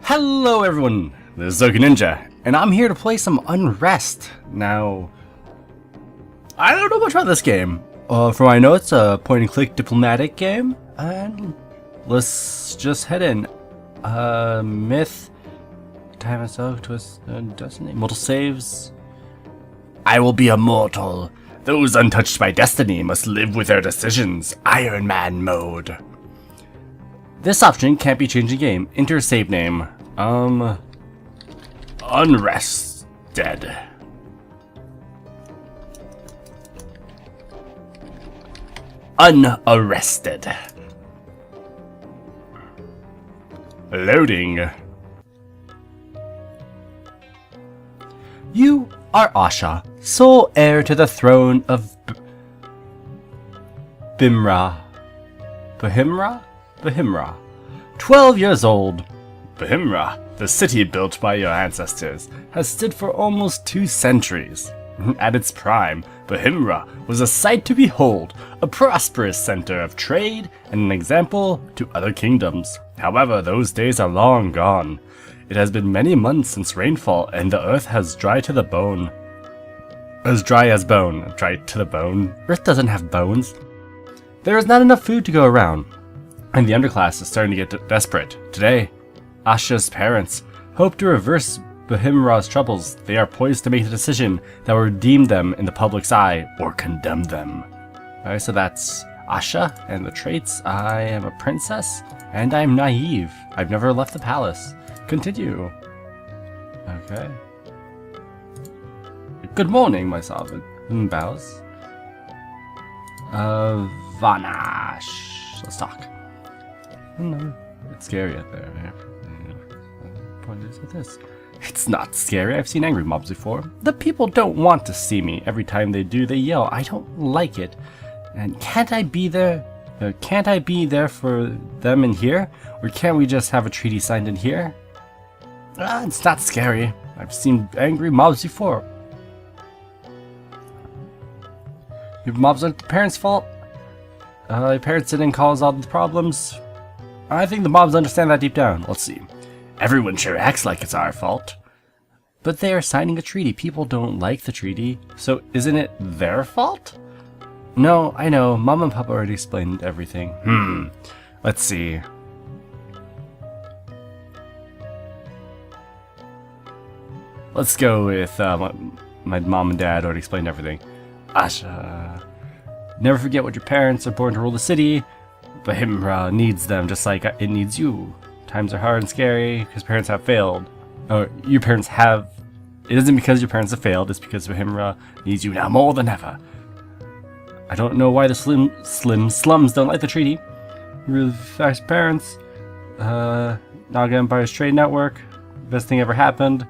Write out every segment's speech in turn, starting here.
Hello everyone, this is Okininja, and I'm here to play some Unrest. Now, I don't know much about this game. From what I know, it's a point-and-click diplomatic game, and let's just head in. Myth, time and so, twist, destiny, mortal saves. I will be immortal. Those untouched by destiny must live with their decisions. Iron Man mode. This option can't be changed in game. Enter save name. Unrested. Unarrested. Loading. You are Asha, sole heir to the throne of Bhumra. Bhumra. 12 years old. Bhumra, the city built by your ancestors, has stood for almost 2 centuries. At its prime, Bhumra was a sight to behold, a prosperous center of trade and an example to other kingdoms. However, those days are long gone. It has been many months since rainfall, and the earth has dried to the bone. As dry as bone. Dried to the bone? Earth doesn't have bones. There is not enough food to go around, and the underclass is starting to get desperate. Today, Asha's parents hope to reverse Bhumra's troubles. They are poised to make the decision that will redeem them in the public's eye or condemn them. Alright, so that's Asha and the traits. I am a princess, and I'm naive. I've never left the palace. Continue. Okay. Good morning, my sovereign. Bows. Avinash. Let's talk. No, it's scary out there. Point is with this. It's not scary. I've seen angry mobs before. The people don't want to see me. Every time they do, they yell. I don't like it. And can't I be there? Can't I be there for them in here? Or can't we just have a treaty signed in here? It's not scary. I've seen angry mobs before. Your mobs aren't the parents' fault. Your parents didn't cause all the problems. I think the mobs understand that deep down. Let's see. Everyone sure acts like it's our fault. But they are signing a treaty. People don't like the treaty. So isn't it their fault? No, I know. Mom and Papa already explained everything. Let's see. Let's go with my mom and dad already explained everything. Asha. Never forget what your parents are born to rule the city. Bhumra needs them just like it needs you. Times are hard and scary because parents have failed. Or your parents have. It isn't because your parents have failed, it's because Bhumra needs you now more than ever. I don't know why the slim slums don't like the treaty. Really fast parents. Naga Empire's trade network. Best thing ever happened.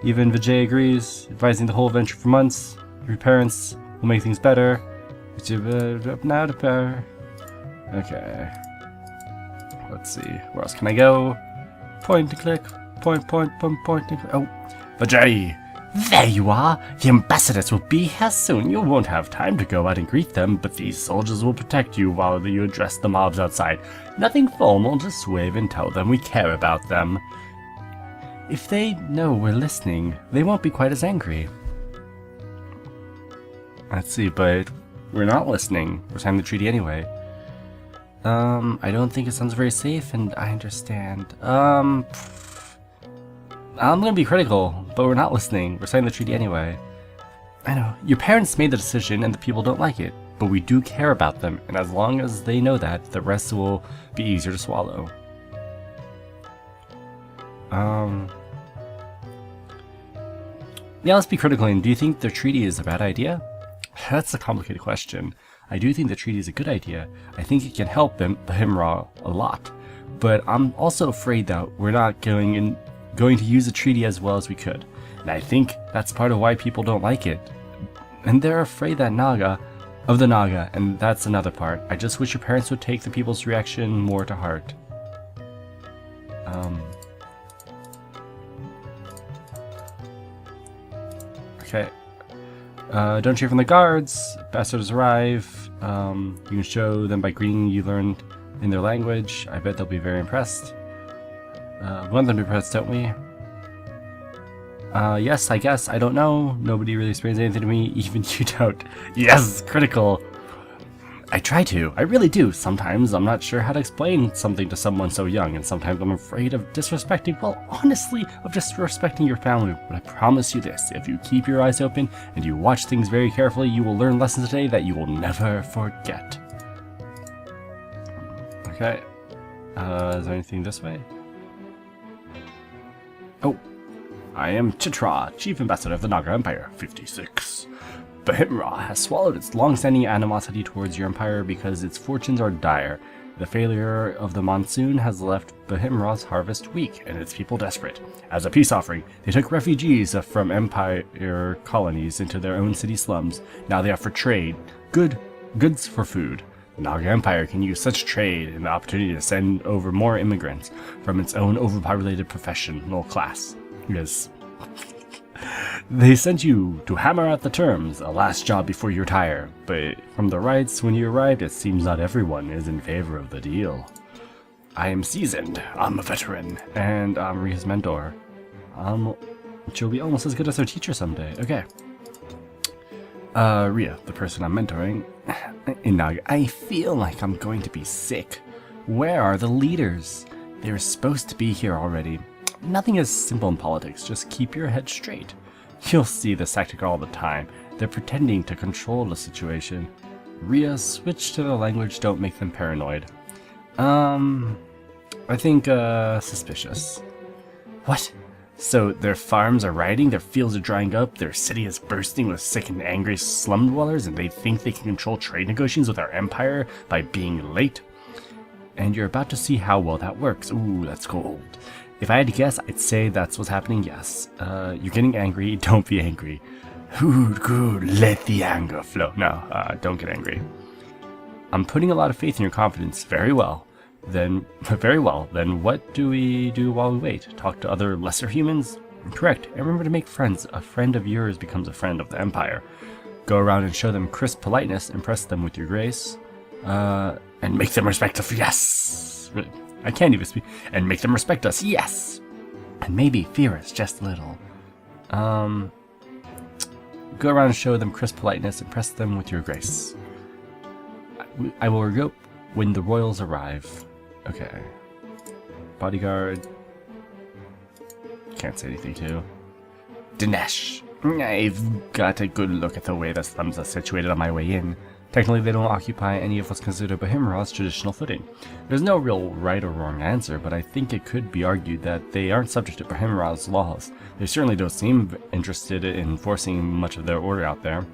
Even Vijay agrees, advising the whole venture for months. Your parents will make things better. Now to pair. Okay. Let's see. Where else can I go? Point and click. Point and click. Oh, Vijay! There you are! The ambassadors will be here soon. You won't have time to go out and greet them, but these soldiers will protect you while you address the mobs outside. Nothing formal, just wave and tell them we care about them. If they know we're listening, they won't be quite as angry. Let's see, but we're not listening. We're signing the treaty anyway. I don't think it sounds very safe, and I understand. I'm gonna be critical, but we're not listening. We're signing the treaty anyway. I know. Your parents made the decision, and the people don't like it, but we do care about them, and as long as they know that, the rest will be easier to swallow. Yeah, let's be critical. And do you think the treaty is a bad idea? That's a complicated question. I do think the treaty is a good idea. I think it can help Bhumra a lot. But I'm also afraid that we're not going to use the treaty as well as we could. And I think that's part of why people don't like it. And they're afraid that of the Naga, and that's another part. I just wish your parents would take the people's reaction more to heart. Okay. Don't cheer from the guards. Bastards arrive. You can show them by greeting you learned in their language. I bet they'll be very impressed. We want them to be pressed, don't we? Yes, I guess. I don't know. Nobody really explains anything to me, even you don't. Yes, critical! I try to. I really do. Sometimes I'm not sure how to explain something to someone so young, and sometimes I'm afraid of disrespecting, well, honestly, of disrespecting your family. But I promise you this, if you keep your eyes open and you watch things very carefully, you will learn lessons today that you will never forget. Okay. Is there anything this way? Oh. I am Chitra, Chief Ambassador of the Naga Empire, 56. Bhumra has swallowed its long-standing animosity towards your empire because its fortunes are dire. The failure of the monsoon has left Bhumra's harvest weak and its people desperate. As a peace offering, they took refugees from empire colonies into their own city slums. Now they offer trade, goods for food. The Naga Empire can use such trade and the opportunity to send over more immigrants from its own overpopulated professional class. Yes. They sent you to hammer out the terms, a last job before you retire, but from the rights when you arrived, it seems not everyone is in favor of the deal. I am seasoned, I'm a veteran, and I'm Ria's mentor. She'll be almost as good as her teacher someday. Okay. Ria, the person I'm mentoring, in Naga, I feel like I'm going to be sick. Where are the leaders? They were supposed to be here already. Nothing is simple in politics, just keep your head straight. You'll see this tactic all the time. They're pretending to control the situation. Ria, switch to the language, don't make them paranoid. I think, suspicious. What? So their farms are rioting, their fields are drying up, their city is bursting with sick and angry slum dwellers, and they think they can control trade negotiations with our empire by being late? And you're about to see how well that works. Ooh, that's cold. If I had to guess, I'd say that's what's happening, yes. You're getting angry, don't be angry. Good, let the anger flow. No, don't get angry. I'm putting a lot of faith in your confidence. Very well. Then what do we do while we wait? Talk to other lesser humans? Correct, and remember to make friends. A friend of yours becomes a friend of the Empire. Go around and show them crisp politeness, impress them with your grace, and make them respect us, yes! I can't even speak. And make them respect us, yes! And maybe fear us just a little. Go around and show them crisp politeness, impress them with your grace. I will regroup when the royals arrive. Okay. Bodyguard. Can't say anything to. Dinesh. I've got a good look at the way the slums are situated on my way in. Technically, they don't occupy any of what's considered Bhumra's traditional footing. There's no real right or wrong answer, but I think it could be argued that they aren't subject to Bhumra's laws. They certainly don't seem interested in enforcing much of their order out there.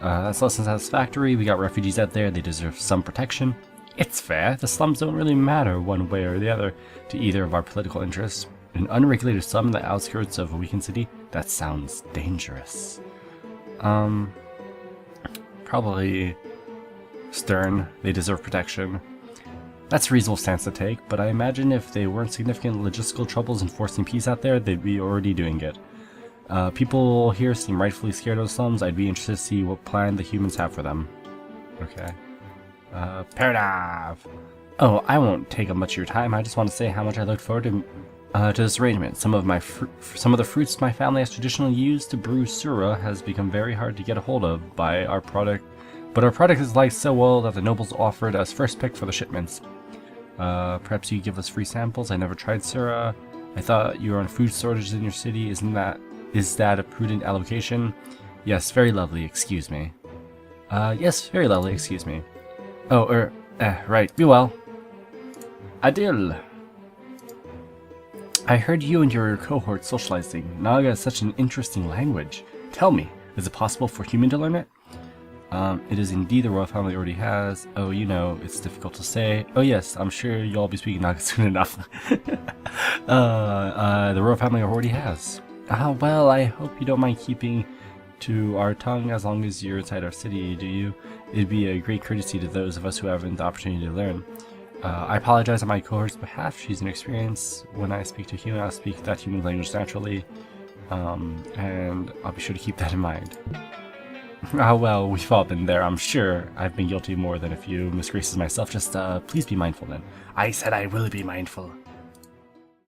That's less than satisfactory. We got refugees out there, they deserve some protection. It's fair, the slums don't really matter one way or the other to either of our political interests. An unregulated slum in the outskirts of a weakened city? That sounds dangerous. Probably stern, they deserve protection. That's a reasonable stance to take, but I imagine if they weren't significant logistical troubles enforcing peace out there, they'd be already doing it. People here seem rightfully scared of the slums. I'd be interested to see what plan the humans have for them. Okay. Paradav! Oh, I won't take up much of your time. I just want to say how much I look forward to this arrangement. Some of the fruits my family has traditionally used to brew sura has become very hard to get a hold of by our product, but our product is liked so well that the nobles offered us first pick for the shipments. Perhaps you give us free samples. I never tried sura. I thought you were on food shortages in your city. Is that a prudent allocation? Yes, very lovely. Excuse me. Yes, very lovely. Excuse me. Oh, right. Be well. Adil. I heard you and your cohort socializing. Naga is such an interesting language. Tell me, is it possible for human to learn it? It is indeed the royal family already has. Oh, you know, it's difficult to say. Oh yes, I'm sure you'll all be speaking Naga soon enough. The royal family already has. Well, I hope you don't mind keeping to our tongue as long as you're inside our city, do you? It'd be a great courtesy to those of us who haven't the opportunity to learn. I apologize on my cohort's behalf. She's inexperienced. When I speak to human, I'll speak that human language naturally. And I'll be sure to keep that in mind. Well, we've all been there, I'm sure. I've been guilty more than a few misgraces myself. Just, please be mindful then. I said I will be mindful.